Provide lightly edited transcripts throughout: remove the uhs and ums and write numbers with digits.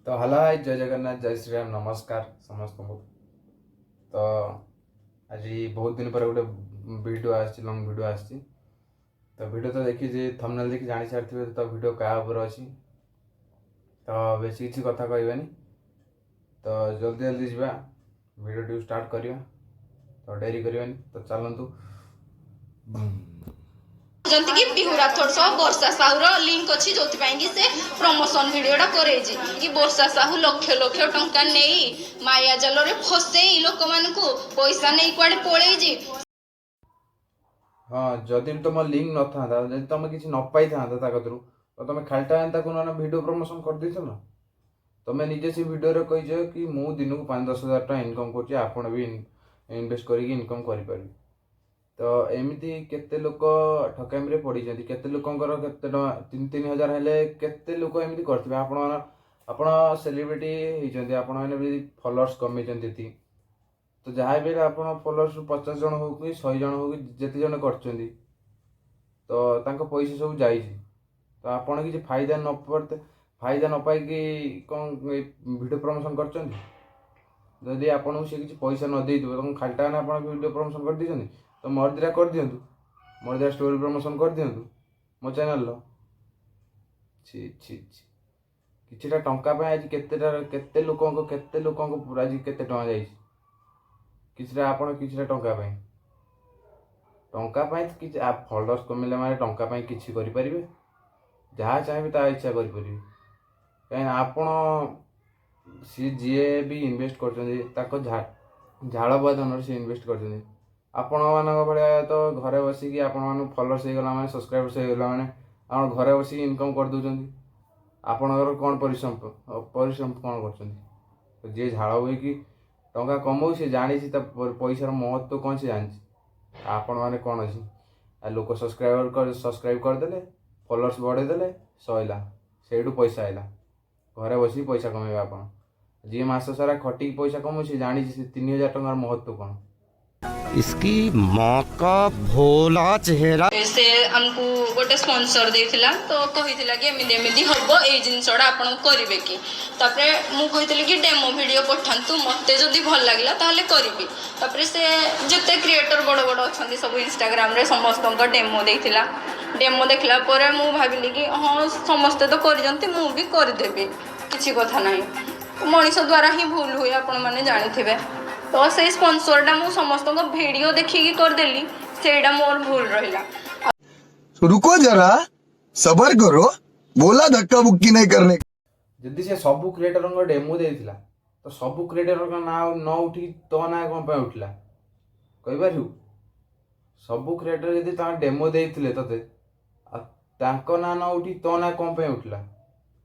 तो hello hi जय जगन्नाथ जय श्री राम नमस्कार समस्त को। तो आज बहुत दिन पर गोटे वीडियो आसी लंग वीडियो आसी। तो वीडियो तो देखी थंबनेल देखि जानी सारी तो वीडियो क्या ऊपर अच्छी तो बेसी किसी कथा कहबानी। तो जल्दी जल्दी जा वीडियो टी स्टार्ट करिया। तो डेरी करबानी तो चलतु। जंती कि बिहुरा थोड़ सह वर्षा साहूर लिंक अच्छी जो कि से प्रमोशन वीडियोटा करे कि वर्षा साहू लक्ष लक्ष टंका नहीं माया जाल रे फसे लोक मान पैसा नहीं कुआडे पड़े। हाँ जदि तुम लिंक न था जब तुम किसी न पाई था कतरू तो तुम खालटा ना वीडियो प्रमोशन कर देछ ना। तुम्हें निजे से वीडियो रे कही कि मु दिन को 5-10 हज़ार इनकम कर आपण भी इनवेस्ट करके इनकम करें। तो एमती केते लोक ठकामी पड़ी केते लोकंकर केते 3-3 हज़ार हेले केते लोक एमती करथिबे। आपण सेलिब्रिटी होइचंती आपण माने भी फॉलोअर्स कमेचंती। तो जहाँ भी आपण फॉलोअर्स 50 जन हो कि 100 जन हो कि जेते जन करचंती तो तांको पैसा सब जाइछि। तो आपण किसी फायदा न पड़ते फायदा न पाई कि कौन वीडियो प्रमोशन करचंती। जदि आपको सी किसी पैसा न दे तुम खालटा आप वीडियो प्रमोशन कर दीजिए तो मोर दिरा कर दिंतु मोर दिरा स्टोरी प्रमोशन कर दिंतु मो चैनल छि छि छि किछिटा टंका पे आज केते लोक आज केते टंका जाइछि किछिटा आपण किछिटा टंका पे किछि आप फॉलोअर्स कमिले माने टंका पे किछि करि परिबे जहाँ चाहिए ता इच्छा करि परिबे। कहीं आपण सी जी भी इनवेस्ट कर झाड़ बुआ धन से इनवेस्ट कर आपण भाया तो घरे बसिकी आपण फॉलोअर्स हो गला सब्सक्राइबर्स हो गला आप घरे बसिकी इनकम कर दौरान आपणकर कौन परिश्रम परिश्रम कौन कर जी झाड़ बोईकी टंका कमाऊ सी जानी पैसार महत्व कौन सी जानी आपण मैंने कौन अच्छी लोक सब्सक्राइब करदे फॉलोअर्स बढ़ेदेले सैला से पैसा आइला घरे बस पैसा कमेबे। आप जी मास सारा खटिक पैसा कमाऊ सी जानी 3,000 टंकार महत्व कौन। इसकी माँ का भोला चेहरा से हमको गोटे स्पॉन्सर देथिला तो कहिथिला कि एमिदी हबो ए जिनसडा आपण करिवे कि तापरे मु कहितली कि डेमो वीडियो पठांतु मते जदी भल लागला ताले करिवि। तापरे से जते क्रिएटर बड़ बड़ अछंती सब इंस्टाग्राम रे समस्त डेमो देथिला। डेमो देखला परे मु भाबिली कि हां समस्त तो करिजंती मु भी कर देबे किछि कथा नाही मनीष द्वारा ही भूल हुए आपण माने जानिथिबे। तो से स्पॉन्सरटा मु समस्त वीडियो देखिकी करदेली सेटा मोर भूल रहिला। रुको जरा सबर करो बोला धक्का बुक्की नहीं करने। जदि से सबू क्रिएटर डेमो देथिला तो सबू क्रिएटर ना न उठी तो ना कौन पे उठला कहीपर। सबू क्रिएटर यदि डेमो देथिले तते तांको ना न उठी तो ना कौन पे उठला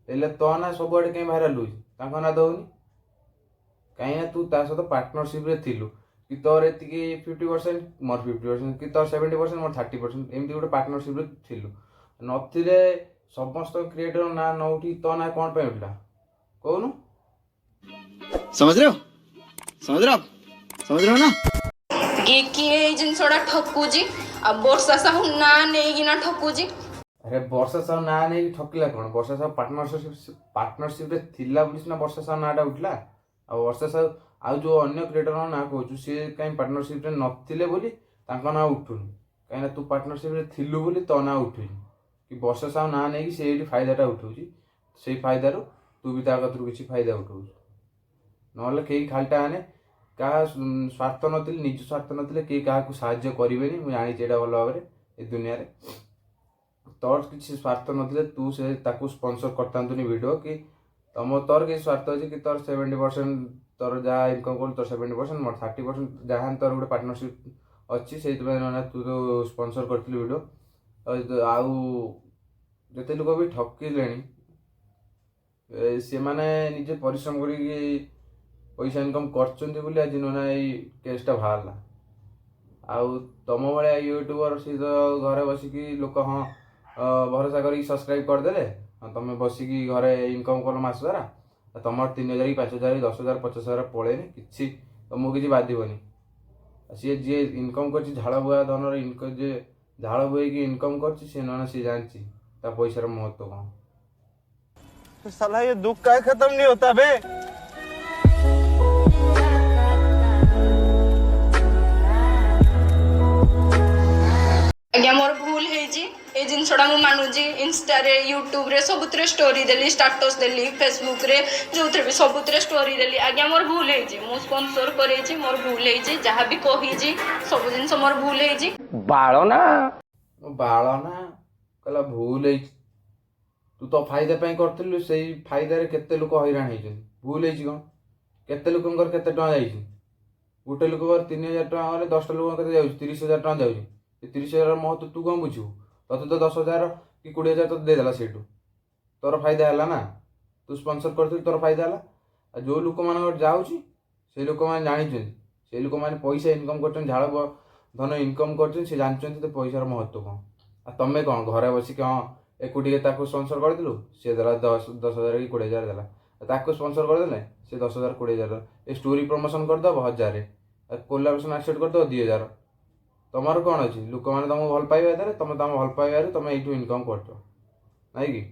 एले तो ना सबुआडे कहीं भाइराल होई तांको ना दउनी कहीं तू ता सहित पार्टनरशिप रे थिलु कि तोर एतिकी 50% मोर 50% कि तोर 70% मोर 30% एमती गोटे पार्टनरशिप रे थिलु नथिले समस्त क्रिएटर ना न उठी तो ना कौन पे उठला कहूनु। समझ रहे हो समझ रहे हो ना किए जिनसडा ठकुजी आ वर्षा साहू ना नेगिना ठकुजी। अरे वर्षा साहू ना नहीं ठकिला कौन वर्षा साहू पार्टनरशिप रे थिला बुझिस ना वर्षा साहू नाटा उठला आ वर्षा साहू आउ जो अन्य क्रिएटर ना कहूँ सी कहीं पार्टनरशिप रे नथिले बोली तांको ना उठुनी कहीं तू पार्टनरशिप रे थिलु बोली तो ना उठुनी कि वर्षा साहू ना नहीं से फायदाटा उठाऊँ से फायदारू तू भी ता कतरू किसी फायदा उठाऊ ना कहीं खालटा आने क्या स्वार्थ नथिले निज स्वार्थ नथिले कहीं क्या साहाय्य करेनि मुझे जानी भल भाव ए दुनिया रे तोर किसी स्वार्थ नथिले तू से ताकू स्पॉन्सर करतांतुनी वीडियो कि तुम तोर किसी स्वार्थ अच्छे कि तोर 70% तोर जहाँ इनकम कर तोर 70% मोर 30% जहाँ तोर गोटे पार्टनरशिप अच्छी से तू तो स्पॉन्सर करथिलु वीडियो आउ जते लोक भी ठकिले से माने निजे परिश्रम करी पैसा इनकम करचंती बोली आज नोना केसटा बाहरला आउ तुम भाया यूट्यूबर सी तो घरे बसिकी लोक हाँ भरोसा करी सब्सक्राइब करदेले तुम बसिकी घरे इनकम कल मास सारा तुम 3,000 कि 5,000 10,000 50,000 पड़ेनि कि तुमको किसी बाधबनी सी जी इनकम कर झाड़ बुआ धन इनकम जे झाड़ बुई इनकम कर सी जानी पैसार महत्व कौन। साला ये दुख का खत्म नहीं होता बे। ଆଜ୍ଞା ମୋର ଭୁଲ ହେଇଛି ଏ ଜିନିଷଟା ମୁଁ ମାନୁଛି ଇନଷ୍ଟାରେ ୟୁଟ୍ୟୁବରେ ସବୁଥିରେ ଷ୍ଟୋରି ଦେଲି ଷ୍ଟାଟସ୍ ଦେଲି ଫେସବୁକରେ ଯେଉଁଥିରେ ବି ସବୁଥିରେ ଷ୍ଟୋରି ଦେଲି ଆଜ୍ଞା ମୋର ଭୁଲ ହେଇଛି ମୁଁ ସ୍ପନ୍ସର କରେଇଛି ମୋର ଭୁଲ ହେଇଛି ଯାହା ବି କହିଛି ସବୁ ଜିନିଷ ମୋର ଭୁଲ ହେଇଛି बालो ना ବାଳ ନା କହିଲା ଭୁଲ ହେଇଛି ତୁ ତ ଫାଇଦା ପାଇଁ କରିଥିଲୁ ସେଇ ଫାଇଦାରେ କେତେ ଲୋକ ହଇରାଣ ହେଇଛନ୍ତି ଭୁଲ ହେଇଛି କ'ଣ କେତେ ଲୋକଙ୍କର କେତେ ଟଙ୍କା ଯାଇଛି ଗୋଟେ ଲୋକଙ୍କର 3,000 ଟଙ୍କା ଗଲେ 10ଟା ଲୋକଙ୍କ କେତେ ଯାଉଛି 30,000 ଟଙ୍କା ଯାଉଛି ଏ 30,000 ମହତ୍ଵ ତୁ କ'ଣ ବୁଝିବୁ ତତେ ତ 10,000 କି 20,000 ତତେ ଦେଇଦେଲା ସେଇଠୁ ତୋର ଫାଇଦା ହେଲା ନା ତୁ ସ୍ପନ୍ସର କରିଥିଲୁ ତୋର ଫାଇଦା ହେଲା ଆଉ ଯେଉଁ ଲୋକମାନଙ୍କର ଯାଉଛି ସେଇ ଲୋକମାନେ ଜାଣିଛନ୍ତି ସେଇ ଲୋକମାନେ ପଇସା ଇନକମ୍ କରୁଛନ୍ତି ଝାଳ ଧନ ଇନକମ୍ କରୁଛନ୍ତି ସେ ଜାଣିଛନ୍ତି ତ ପଇସାର ମହତ୍ଵ କ'ଣ ଆଉ ତମେ କ'ଣ ଘରେ ବସିକି ହଁ ଏକୁଟିକେ ତାକୁ ସ୍ପନ୍ସର କରିଦେଲୁ ସିଏ ଦେଲା 10,000 କି 20,000 ଦେଲା ତାକୁ ସ୍ପନ୍ସର କରିଦେଲେ ସେ 10,000 20,000 ଏ ଷ୍ଟୋରି ପ୍ରମୋସନ୍ କରିଦେବ 1,000 କୋଲାବରେସନ୍ ଆକ୍ସେପ୍ଟ କରିଦେବ 2,000 ତମର କ'ଣ ଅଛି ଲୋକମାନେ ତମକୁ ଭଲ ପାଇବା ଦେଲେ ତମେ ତମ ଭଲ ପାଇବାରୁ ତମେ ଏଇଠୁ ଇନକମ୍ କରୁଛ ନାଇଁ କି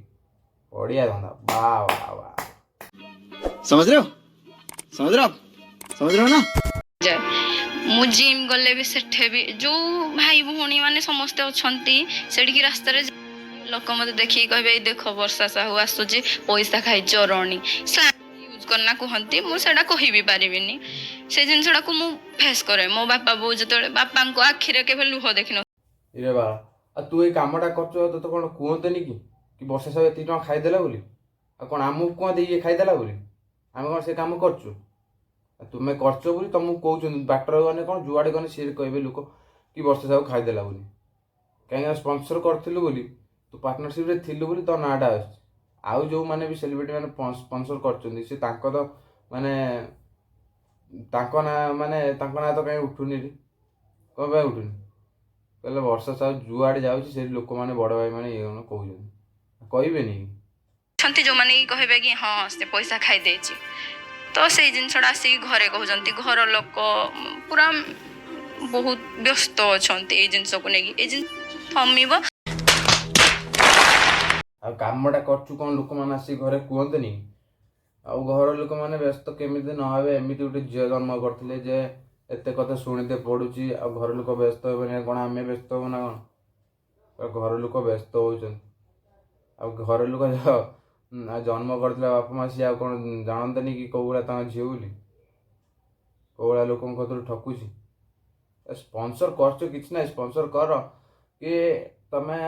ବଢ଼ିଆ ଧନ୍ଦା ବା ବା ବା समझ रहे हो समझ रहे हो आप समझ रहे हो ना ଯାଏ ମୁଁ ଜିମ୍ ଗଲେ ବି ସେଠି ବି ଯେଉଁ ଭାଇ ଭଉଣୀ ମାନେ ସମସ୍ତେ ଅଛନ୍ତି ସେଠିକି ରାସ୍ତାରେ ଲୋକ ମୋତେ ଦେଖିକି କହିବେ ଏଇ ଦେଖ ବର୍ଷା ସାହୁ ଆସୁଛି ପଇସା ଖାଇ ଚରଣୀ ୟୁଜ୍ କରନା କୁହନ୍ତି ମୁଁ ସେଇଟା କହିବି ପାରିବିନି ସେ ଜିନିଷଟାକୁ ମୁଁ ଫେସ୍ କରେ ମୋ ବାପା ବୋଉ ଯେତେବେଳେ ବାପାଙ୍କ ଆଖିରେ କେବେ ଲୁହ ଦେଖିନ ଇରେ ବାଳ ଆଉ ତୁ ଏଇ କାମଟା କରୁଛୁ ତୋତେ କ'ଣ କୁହନ୍ତେନି କି ବର୍ଷା ସାହେବ ଏତିକି ଟଙ୍କା ଖାଇଦେଲା ବୋଲି ଆଉ କ'ଣ ଆମକୁ କୁହନ୍ତି ଇଏ ଖାଇଦେଲା ବୋଲି ଆମେ କ'ଣ ସେ କାମ କରୁଛୁ ତୁମେ କରୁଛ ବୋଲି ତମକୁ କହୁଛନ୍ତି ବାଟରେ ଗଲେ କ'ଣ ଯୁଆଡ଼େ ଗଲେ ସିଏ କହିବେ ଲୋକ କି ବର୍ଷା ସାହେବ ଖାଇଦେଲା ବୋଲି କାହିଁକିନା ସ୍ପନ୍ସର କରିଥିଲୁ ବୋଲି ତୁ ପାର୍ଟନରସିପ୍ରେ ଥିଲୁ ବୋଲି ତୋ ନାଁଟା ଆସୁଛି ଆଉ ଯେଉଁମାନେ ବି ସେଲିବ୍ରିଟି ମାନେ ସ୍ପନ୍ସର କରୁଛନ୍ତି ସେ ତାଙ୍କ ତ ମାନେ ତାଙ୍କ ନାଁ ତ କାହିଁ ଉଠୁନି ରେ କ'ଣ ପାଇଁ ଉଠୁନି କହିଲେ ବର୍ଷା ସାହୁ ଯୁଆଡ଼େ ଯାଉଛି ସେଠି ଲୋକମାନେ ବଡ଼ ଭାଇମାନେ ଇଏ କ'ଣ କହୁଛନ୍ତି କହିବେନି ଅଛନ୍ତି ଯେଉଁମାନେ କି କହିବେ କି ହଁ ସେ ପଇସା ଖାଇ ଦେଇଛି ତ ସେଇ ଜିନିଷଟା ଆସିକି ଘରେ କହୁଛନ୍ତି ଘର ଲୋକ ପୁରା ବହୁତ ବ୍ୟସ୍ତ ଅଛନ୍ତି ଏଇ ଜିନିଷକୁ ନେଇକି ଏଇ ଜିନିଷ ଥମିବ ଆଉ କାମଟା କରୁଛୁ କ'ଣ ଲୋକମାନେ ଆସିକି ଘରେ କୁହନ୍ତେନି ଆଉ ଘର ଲୋକମାନେ ବ୍ୟସ୍ତ କେମିତି ନ ହେବେ ଏମିତି ଗୋଟେ ଝିଅ ଜନ୍ମ କରିଥିଲେ ଯେ ଏତେ କଥା ଶୁଣିତେ ପଡ଼ୁଛି ଆଉ ଘର ଲୋକ ବ୍ୟସ୍ତ ହେବେନି କ'ଣ ଆମେ ବ୍ୟସ୍ତ ହେବୁ ନା କ'ଣ ଘର ଲୋକ ବ୍ୟସ୍ତ ହେଉଛନ୍ତି ଆଉ ଘର ଲୋକ ଜନ୍ମ କରିଥିଲା ବାପା ମା ସିଏ ଆଉ କ'ଣ ଜାଣନ୍ତେନି କି କେଉଁ ଭଳିଆ ତାଙ୍କ ଝିଅ ବୋଲି କେଉଁ ଭଳିଆ ଲୋକଙ୍କ କତରୁ ଠକୁଛି ସ୍ପନ୍ସର କରୁଛ କିଛି ନାହିଁ ସ୍ପନ୍ସର କର କି ତମେ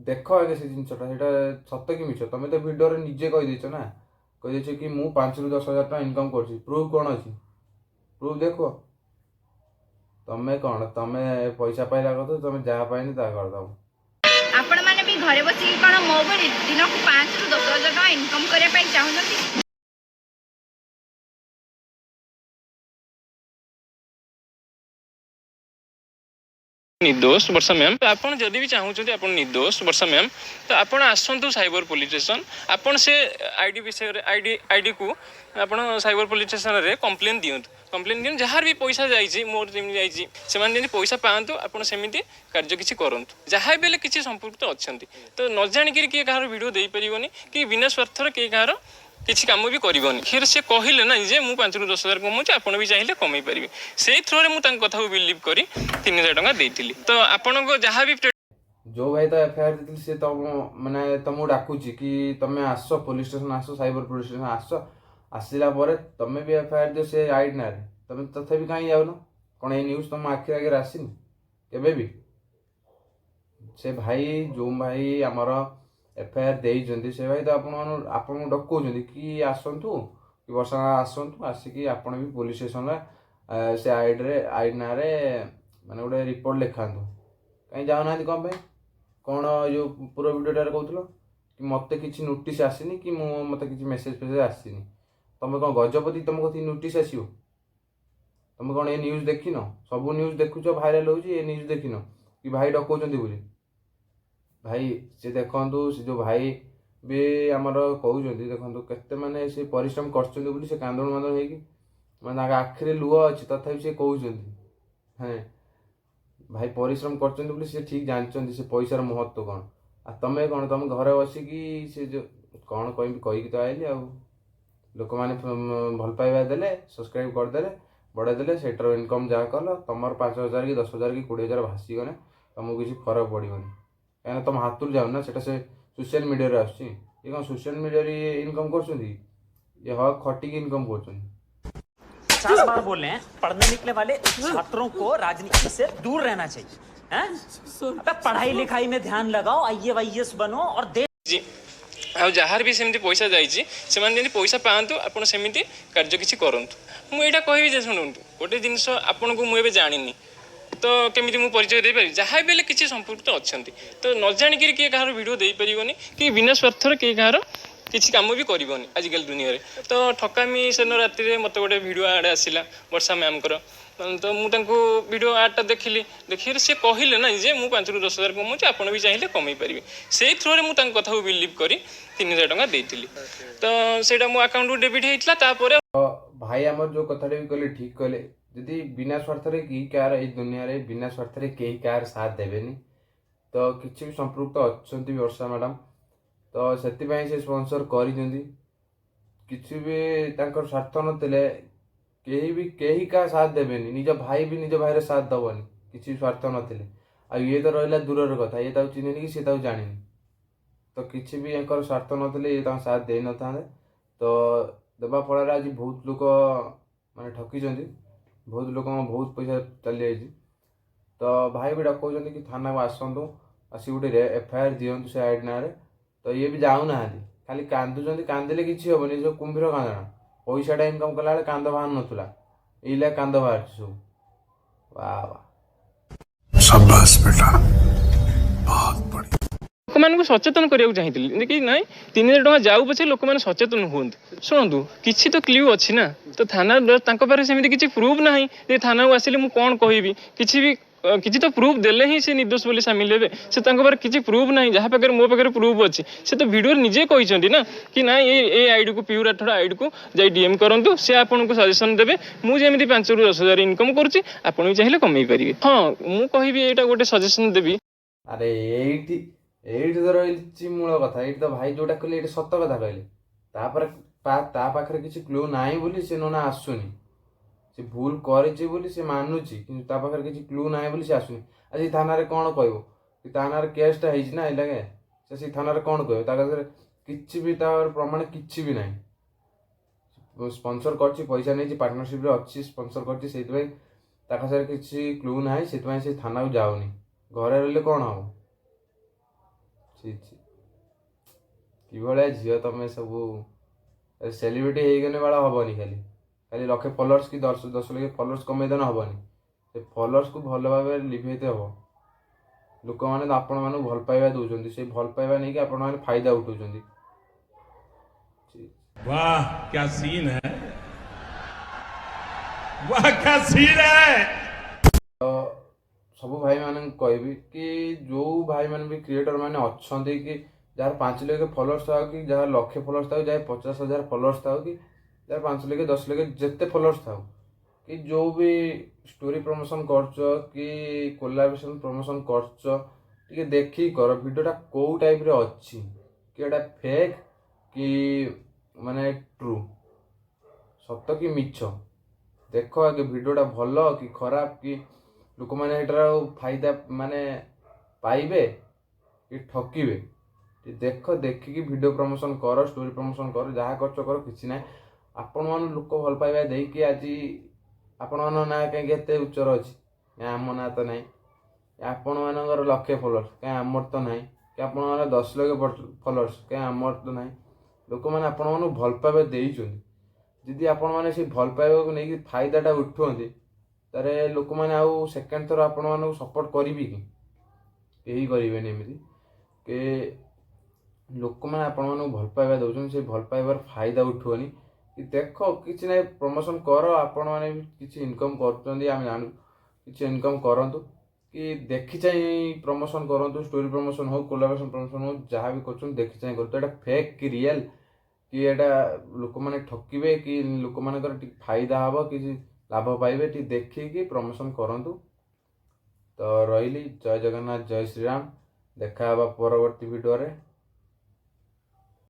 ଦେଖ ଆଗେ ସେ ଜିନିଷଟା ସେଇଟା ସତ କି ମିଛ ତମେ ତ ଭିଡ଼ିଓରେ ନିଜେ କହିଦେଇଛ ନା କହିଦେଇଛ କି ମୁଁ 5,000 ରୁ 10,000 ଟଙ୍କା ଇନକମ୍ କରୁଛି ପ୍ରୁଫ୍ କ'ଣ ଅଛି ପ୍ରୁଫ୍ ଦେଖ ତମେ କ'ଣ ତମେ ପଇସା ପାଇଲା କଥା ତମେ ଯାହା ପାଇନି ତାହା କରିଦେବ ଆପଣମାନେ ବି ଘରେ ବସିକି କ'ଣ ମୋ ଭଳି ଦିନକୁ 5,000 ରୁ 10,000 ଟଙ୍କା ଇନକମ୍ କରିବା ପାଇଁ ଚାହୁଁଛନ୍ତି निर्दोष वर्षा मैम तो आप जदि भी चाहूँगी आप निर्दोष वर्षा मैम तो आप आसतु साइबर पुलिस स्टेशन आपन से आईडी विषय आईडी को आप साइबर पुलिस स्टेशन रे कंप्लेन दियंतु कंप्लेन दियंतु जहाँ भी पैसा जाइए मोर जमी जाइए से पैसा पातु आप सेमती कार्य किसी करूँ जहाँ भी किसी संपुक्त अच्छा तो न जाणिक किए कहार वीडियो दे पारनी कि बिना स्वार्थर किए कहार किसी काम भी करनी फिर से कहले ना जे मुझे 5,000 ରୁ 10,000 कमाऊँ आप भी चाहिए कमे पारे से थ्रो में कथा को बिलीव कर 3,000 टଙ୍କା देती तो आपण जहाँ भी जो भाई तो एफआईआर देती से तुम मैंने तुमको डाकुची कि तुम्हें आस पुलिस स्टेशन आस साइबर पुलिस स्टेशन आसला तुम्हें भी एफआईआर दियो से आईड ना तुम तथा कहीं जाऊन कौन ये न्यूज तुम आखि आगे आसनी केबे भी से भाई जो भाई आमर एफआईआर देइछन्ती से भाई तो आपन डकौछन्ती कि आसतु कि वर्षा आसतु आसिकी आपण भी पुलिस स्टेशन से आईड ना माने गोटे रिपोर्ट लिखातु कहीं जाऊना कौन भाई कौन जो पूरा वीडियो कहूल कि मत कि नोटिस आसनी कि मत कि मेसेज फेसेज आसनी तुम कौन गजपति तुम कथी नोटिस आसो तुम कौन ये न्यूज देखिन सब न्यूज देखुच भाइराल हो न्यूज देखिन कि भाई डकौछन्ती बोली भाई से देखु से जो भाई भी आमर कहते देखो केते माने से परिश्रम कर कांदण मांदण होगी आखिरे लुह अच्छी तथापि से कहते हाँ भाई परिश्रम कर ठीक जानते से पैसार महत्व कौन आ तमें कौन तुम घर बसिकी से जो କ'ଣ କହିବି, କହିକି ତ ଆଇଲି ଆଉ। ଲୋକମାନେ ଭଲ ପାଇବା ଦେଲେ, ସବସ୍କ୍ରାଇବ୍ କରିଦେଲେ, ବଢ଼େଇ ଦେଲେ, ସେଇଟାର ଇନକମ୍ ଯାହା କଲ, ତମର 5,000 କି 10,000 କି 20,000 ଭାସିଗଲେ ତମକୁ କିଛି ଫରକ ପଡ଼ିବନି, କାହିଁକିନା ତମ ହାତରୁ ଯାଉନି ନା, ସେଇଟା ସେ ସୋସିଆଲ ମିଡ଼ିଆରେ ଆସୁଛି। ଇଏ କ'ଣ ସୋସିଆଲ ମିଡ଼ିଆରେ ଇନକମ୍ କରୁଛନ୍ତି? ଇଏ ଖଟିକି ଇନକମ୍ କରୁଛନ୍ତି। 50 बार बोल रहे हैं पढ़ने निकले वाले छात्रों को राजनीति से दूर रहना चाहिए हैं? अबे पढ़ाई लिखाई में ध्यान लगाओ, IAS बनो और देश जी ଆଉ ଯାହାର ବି ସେମିତି ପଇସା ଯାଇଛି ସେମାନେ ଯେମିତି ପଇସା ପାଆନ୍ତୁ, ଆପଣ ସେମିତି କାର୍ଯ୍ୟ କିଛି କରନ୍ତୁ। ମୁଁ ଏଇଟା କହିବି ଯେ ଶୁଣନ୍ତୁ, ଗୋଟେ ଜିନିଷ ଆପଣଙ୍କୁ ମୁଁ ଏବେ ଜାଣିନି ତ କେମିତି ମୁଁ ପରିଚୟ ଦେଇପାରିବି? ଯାହା ବି ହେଲେ କିଛି ସମ୍ପୃକ୍ତ ଅଛନ୍ତି, ତ ନ ଜାଣିକିରି କିଏ କାହାର ଭିଡ଼ିଓ ଦେଇପାରିବନି, କି ବିନା ସ୍ୱାର୍ଥରେ କିଏ କାହାର କିଛି କାମ ବି କରିବନି ଆଜିକାଲି ଦୁନିଆରେ। ତ ଠକାମି ସେଦିନ ରାତିରେ ମୋତେ ଗୋଟେ ଭିଡ଼ିଓ ଆଡ଼୍ ଆସିଲା ବର୍ଷା ମ୍ୟାମ୍ଙ୍କର, ତ ମୁଁ ତାଙ୍କୁ ଭିଡ଼ିଓ ଆଡ଼୍ଟା ଦେଖିଲେ ସେ କହିଲେ ନା ଯେ ମୁଁ 5,000 ରୁ 10,000 କମାଉଛି, ଆପଣ ବି ଚାହିଁଲେ କମେଇ ପାରିବେ। ସେଇ ଥ୍ରୋରେ ମୁଁ ତାଙ୍କ କଥାକୁ ବିଲିଭ୍ କରି 3,000 ଟଙ୍କା ଦେଇଥିଲି, ତ ସେଇଟା ମୋ ଆକାଉଣ୍ଟକୁ ଡେବିଟ୍ ହେଇଥିଲା। ତାପରେ ଭାଇ ଆମର ଯେଉଁ କଥାଟା ବି କହିଲେ ଠିକ୍ କହିଲେ, ଯଦି ବିନା ସ୍ୱାର୍ଥରେ କେହି କାହାର ଏଇ ଦୁନିଆରେ ବିନା ସ୍ୱାର୍ଥରେ କେହି କାହାର ସାଥ ଦେବେନି, ତ କିଛି ବି ସମ୍ପୃକ୍ତ ଅଛନ୍ତି ବର୍ଷା ମ୍ୟାଡ଼ାମ୍, ତ ସେଥିପାଇଁ ସେ ସ୍ପନ୍ସର କରିଛନ୍ତି। କିଛି ବି ତାଙ୍କର ସ୍ୱାର୍ଥ ନଥିଲେ କେହି କାହା ସାଥ ଦେବେନି, ନିଜ ଭାଇ ବି ନିଜ ଭାଇର ସାଥ ଦେବନି କିଛି ସ୍ୱାର୍ଥ ନଥିଲେ। ଆଉ ଇଏ ତ ରହିଲା ଦୂରର କଥା, ଇଏ ତାକୁ ଚିହ୍ନିନି କି ସିଏ ତାକୁ ଜାଣିନି, ତ କିଛି ବି ୟାଙ୍କର ସ୍ୱାର୍ଥ ନଥିଲେ ଇଏ ତାଙ୍କ ସାଥ ଦେଇନଥାନ୍ତେ। ତ ଦେବା ଫଳରେ ଆଜି ବହୁତ ଲୋକ ମାନେ ଠକିଛନ୍ତି, ବହୁତ ଲୋକଙ୍କ ବହୁତ ପଇସା ଚାଲିଯାଇଛି। ତ ଭାଇ ବି ଡକଉଛନ୍ତି କି ଥାନାକୁ ଆସନ୍ତୁ, ଆସି ଗୋଟେ FIR ଦିଅନ୍ତୁ ସେ ଆଇଡି ନାଁରେ। ତ ଇଏ ବି ଯାଉନାହାନ୍ତି, ଖାଲି କାନ୍ଦୁଛନ୍ତି। କାନ୍ଦିଲେ କିଛି ହେବନି, ସବୁ କୁମ୍ଭୀର କାନ୍ଦଣା। ପଇସାଟା ଇନକମ୍ କଲାବେଳେ କାନ୍ଦ ବାହାରୁ ନଥିଲା, ଏଇଲା କାନ୍ଦ ବାହାରୁଛି ସବୁ। ବା शाबाश बेटा, बहुत बढ़िया। ଲୋକମାନଙ୍କୁ ସଚେତନ କରିବାକୁ ଚାହିଁଥିଲି କି ନାଇଁ 3,000 ଟଙ୍କା ଯାଉ ପଛେ ଲୋକମାନେ ସଚେତନ ହୁଅନ୍ତୁ। ଶୁଣନ୍ତୁ, କିଛି ତ କ୍ଲ୍ୟୁ ଅଛି ନା, ତ ଥାନା ତାଙ୍କ ପାଖରେ ସେମିତି କିଛି ପ୍ରୁଫ୍ ନାହିଁ ଯେ ଥାନାକୁ ଆସିଲେ ମୁଁ କ'ଣ କହିବି, କିଛି ତ ପ୍ରୁଫ୍ ଦେଲେ ହିଁ ସେ ନିର୍ଦ୍ଦୋଷ ବୋଲି ସାମିଲ ହେବେ। ସେ ତାଙ୍କ ପାଖରେ କିଛି ପ୍ରୁଫ୍ ନାହିଁ, ଯାହା ପାଖରେ ମୋ ପାଖରେ ପ୍ରୁଫ୍ ଅଛି। ସେ ତ ଭିଡ଼ିଓରେ ନିଜେ କହିଛନ୍ତି ନା କି ନାଇଁ ଏଇ ଆଇଡ଼ିକୁ ପିଉ ରାଠୋଡ଼ ଆଇଡ଼ିକୁ ଯାଇ DM କରନ୍ତୁ, ସେ ଆପଣଙ୍କୁ ସଜେସନ୍ ଦେବେ। ମୁଁ ଯେମିତି 5,000 ରୁ 10,000 ଇନକମ୍ କରୁଛି, ଆପଣ ବି ଚାହିଁଲେ କମେଇ ପାରିବେ। ହଁ, ମୁଁ କହିବି ଏଇଟା ଗୋଟେ ସଜେସନ୍ ଦେବି। ଆରେ ଏଇଠି ତ ରହିଛି ମୂଳ କଥା। ଏଇଠି ତ ଭାଇ ଯୋଉଟା କହିଲେ ଏଇଠି ସତ କଥା କହିଲେ। ତାପରେ ତା ପାଖରେ କିଛି କ୍ଲୁ ନାହିଁ ବୋଲି ସେ ନନା ଆସୁନି। ସେ ଭୁଲ କରିଛି ବୋଲି ସେ ମାନୁଛି, କିନ୍ତୁ ତା ପାଖରେ କିଛି କ୍ଲୁ ନାହିଁ ବୋଲି ସେ ଆସୁନି। ଆଜି ଥାନାରେ କ'ଣ କହିବ? ଥାନାରେ କେସ୍ଟା ହେଇଛି ନା ଏଇଲାଗେ, ସେ ସେଇ ଥାନାରେ କ'ଣ କହିବ? ତା ପାଖରେ କିଛି ବି ତାର ପ୍ରମାଣ କିଛି ବି ନାହିଁ। ସ୍ପନ୍ସର କରିଛି, ପଇସା ନେଇଛି, ପାର୍ଟନରସିପ୍ରେ ଅଛି, ସ୍ପନ୍ସର କରିଛି, ସେଇଥିପାଇଁ ତା ପାଖରେ କିଛି କ୍ଲୁ ନାହିଁ, ସେଥିପାଇଁ ସେ ଥାନାକୁ ଯାଉନି। ଘରେ ରହିଲେ କ'ଣ ହବ? କିଭଳିଆ ଝିଅ ତମେ ସବୁ! ସେଲିବ୍ରିଟି ହେଇଗଲେ ବାଳ ହବନି, ଖାଲି ଲକ୍ଷେ ଫଲୋଅର୍ସ କି 10 ଲକ୍ଷ ଫଲୋଅର୍ସ କମେଇଦେଲେ ହବନି। ସେ ଫଲୋଅର୍ସକୁ ଭଲ ଭାବରେ ଲିଭେଇତେ ହବ। ଲୋକମାନେ ତ ଆପଣମାନଙ୍କୁ ଭଲ ପାଇବା ଦେଉଛନ୍ତି, ସେଇ ଭଲ ପାଇବା ନେଇକି ଆପଣମାନେ ଫାଇଦା ଉଠାଉଛନ୍ତି। वाह क्या सीन है, वाह क्या सीन है। ତ ସବୁ ଭାଇମାନଙ୍କୁ କହିବି କି ଯେଉଁ ଭାଇମାନେ ବି କ୍ରିଏଟର ମାନେ ଅଛନ୍ତି, କି ଯାହାର 5 ଲକ୍ଷ ଫଲୋଅର୍ସ ଥାଉ, କି ଯାହାର ଲକ୍ଷେ ଫଲୋଅର୍ସ ଥାଉ, ଯାହାର 50,000 ଫଲୋଅର୍ସ ଥାଉ, କି ଯାହାର 5 ଲକ୍ଷ 10 ଲକ୍ଷ ଯେତେ ଫଲୋଅର୍ସ ଥାଉ, କି ଯେଉଁ ବି ଷ୍ଟୋରି ପ୍ରମୋସନ୍ କରୁଛ କି କୋଲାବରେସନ୍ ପ୍ରମୋସନ୍ କରୁଛ, ଟିକେ ଦେଖିକି କର ଭିଡ଼ିଓଟା କେଉଁ ଟାଇପ୍ରେ ଅଛି, କି ଏଇଟା ଫେକ୍ କି ମାନେ ଟ୍ରୁ, ସତ କି ମିଛ। ଦେଖ ଆଗେ ଭିଡ଼ିଓଟା ଭଲ କି ଖରାପ, କି ଲୋକମାନେ ଏଇଟାର ଫାଇଦା ମାନେ ପାଇବେ କି ଠକିବେ, ଦେଖ। ଦେଖିକି ଭିଡ଼ିଓ ପ୍ରମୋସନ୍ କର, ଷ୍ଟୋରି ପ୍ରମୋସନ୍ କର, ଯାହା କରୁଛ କର, କିଛି ନାହିଁ। ଆପଣମାନଙ୍କୁ ଲୋକ ଭଲ ପାଇବା ଦେଇକି ଆଜି ଆପଣମାନଙ୍କ ନାଁ କାହିଁକି ଏତେ ଉଚ୍ଚର ଅଛି? ଆମ ନାଁ ତ ନାହିଁ। ଆପଣମାନଙ୍କର ଲକ୍ଷେ ଫଲୋଅର୍ସ କାହିଁ ଆମର ତ ନାହିଁ, କି ଆପଣଙ୍କର 10 ଲକ୍ଷ ଫଲୋଅର୍ସ କାହିଁ ଆମର ତ ନାହିଁ। ଲୋକମାନେ ଆପଣମାନଙ୍କୁ ଭଲ ପାଇବା ଦେଇଛନ୍ତି, ଯଦି ଆପଣମାନେ ସେଇ ଭଲ ପାଇବାକୁ ନେଇକି ଫାଇଦାଟା ଉଠୁଅନ୍ତି, ତାହେଲେ ଲୋକମାନେ ଆଉ ସେକେଣ୍ଡ ଥର ଆପଣମାନଙ୍କୁ ସପୋର୍ଟ କରିବେ କି? କେହି କରିବେନି। ଏମିତି କି ଲୋକମାନେ ଆପଣମାନଙ୍କୁ ଭଲ ପାଇବା ଦେଉଛନ୍ତି, ସେଇ ଭଲ ପାଇବାର ଫାଇଦା ଉଠୁଅନି। କି ଦେଖ, କିଛି ନାହିଁ, ପ୍ରମୋସନ୍ କର। ଆପଣମାନେ ବି କିଛି ଇନକମ୍ କରୁଛନ୍ତି, ଆମେ ଜାଣୁ, କିଛି ଇନକମ୍ କରନ୍ତୁ। କି ଦେଖି ଚାହିଁ ପ୍ରମୋସନ୍ କରନ୍ତୁ, ଷ୍ଟୋରି ପ୍ରମୋସନ୍ ହଉ, କୋଲାବରେସନ୍ ପ୍ରମୋସନ୍ ହଉ, ଯାହା ବି କରୁଛନ୍ତି ଦେଖି ଚାହିଁ କରନ୍ତୁ। ଏଇଟା ଫେକ୍ କି ରିଏଲ୍, କି ଏଇଟା ଲୋକମାନେ ଠକିବେ କି ଲୋକମାନଙ୍କର ଟିକେ ଫାଇଦା ହେବ, କିଛି ଲାଭ ପାଇବେ, ଟିକେ ଦେଖିକି ପ୍ରମୋସନ୍ କରନ୍ତୁ। ତ ରହିଲି, ଜୟ ଜଗନ୍ନାଥ, ଜୟ ଶ୍ରୀରାମ। ଦେଖା ହେବା ପରବର୍ତ୍ତୀ ଭିଡ଼ିଓରେ।